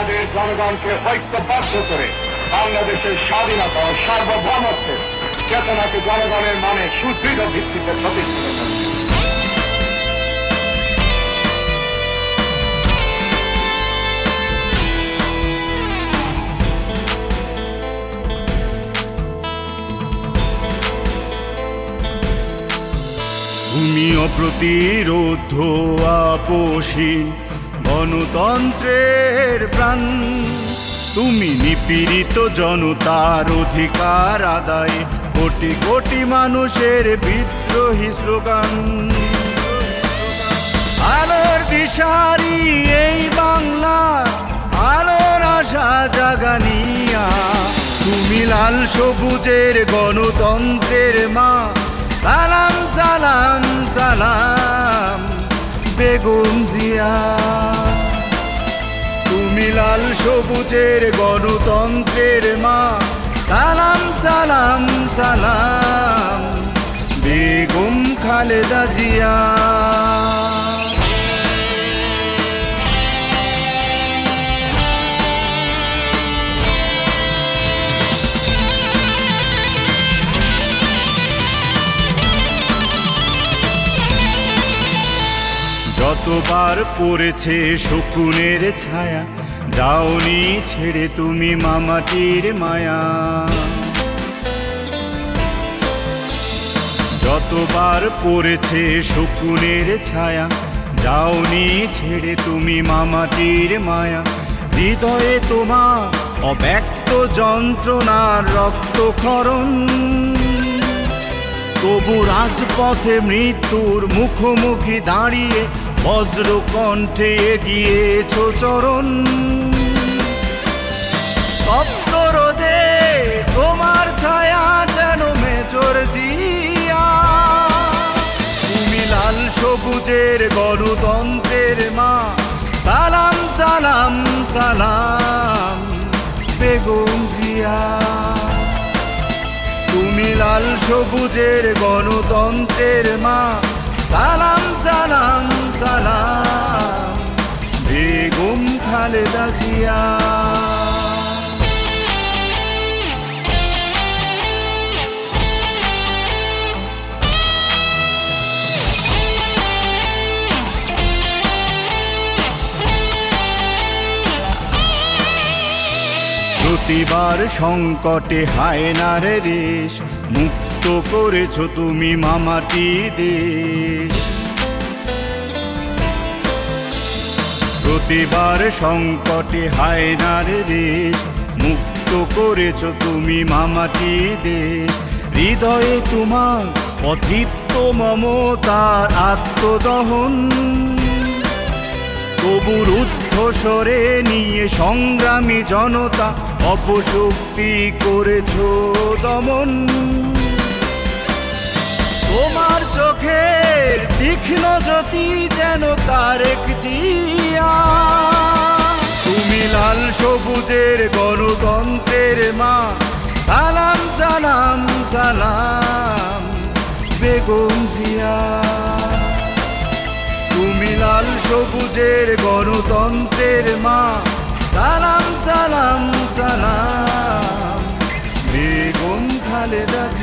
আমাদের জনগণকে ঐক্যবদ্ধ করে বাংলাদেশের স্বাধীনতা ও সার্বভৌমত্বের চেতনাকে জনগণের মানে সুদৃঢ় ভিত্তিতে প্রতিষ্ঠিত করতে। তুমি অপ্রতিরোধ আপোষহীন গণতন্ত্রের প্রাণ, তুমি নিপীড়িত জনতার অধিকার আদায়ে কোটি কোটি মানুষের বিদ্রোহী স্লোগান। আলোর দিশারি এই বাংলা, আলোর আশা জাগানিয়া, তুমি লাল সবুজের গণতন্ত্রের মা। সালাম সালাম সালাম বেগম জিয়া, তুমি লাল সবুজের গণতন্ত্রের মা। সালাম সালাম সালাম বেগম খালেদা জিয়া। যতবার পড়েছে শকুনের ছায়া, যাওনি ছেড়ে তুমি মামাটির মায়া। যতবার পড়েছে শকুনের ছায়া, যাওনি ছেড়ে তুমি মামাটির মায়া। হৃদয়ে তোমার অব্যক্ত যন্ত্রণার রক্তক্ষরণ, তবু রাজপথে মৃত্যুর মুখোমুখি দাঁড়িয়ে বজ্র কণ্ঠে এগিয়েছ চরণ। তপ্ত রোদে তোমার ছায়া যেন মেজর জিয়া, তুমি লাল সবুজের গণতন্ত্রের মা। সালাম সালাম সালাম বেগম জিয়া, তুমি লাল সবুজের গণতন্ত্রের মা। সালাম সালাম সালাম বেগম খালেদা জিয়া। প্রতিবার সংকটে হায়নার রেশ, মুক্ত করেছ তুমি মামাটি দেশ। প্রতিবার সংকটে হায়নার রেশ, মুক্ত করেছ তুমি মামাটি দেশ। হৃদয়ে তোমার অতৃপ্ত মমতার আত্মদহন, তবু রুদ্ধস্বরে নিয়ে সংগ্রামী জনতা অপশক্তি করেছ দমন। তোমার চোখের তীক্ষ্ণ জ্যোতি যেন তারেক জিয়া, তুমি লাল সবুজের গণতন্ত্রের মা। সালাম সালাম সালাম বেগম জিয়া, তুমি লাল সবুজের গণতন্ত্রের মা। সালাম সালাম সালাম বেগম খালেদা জিয়া।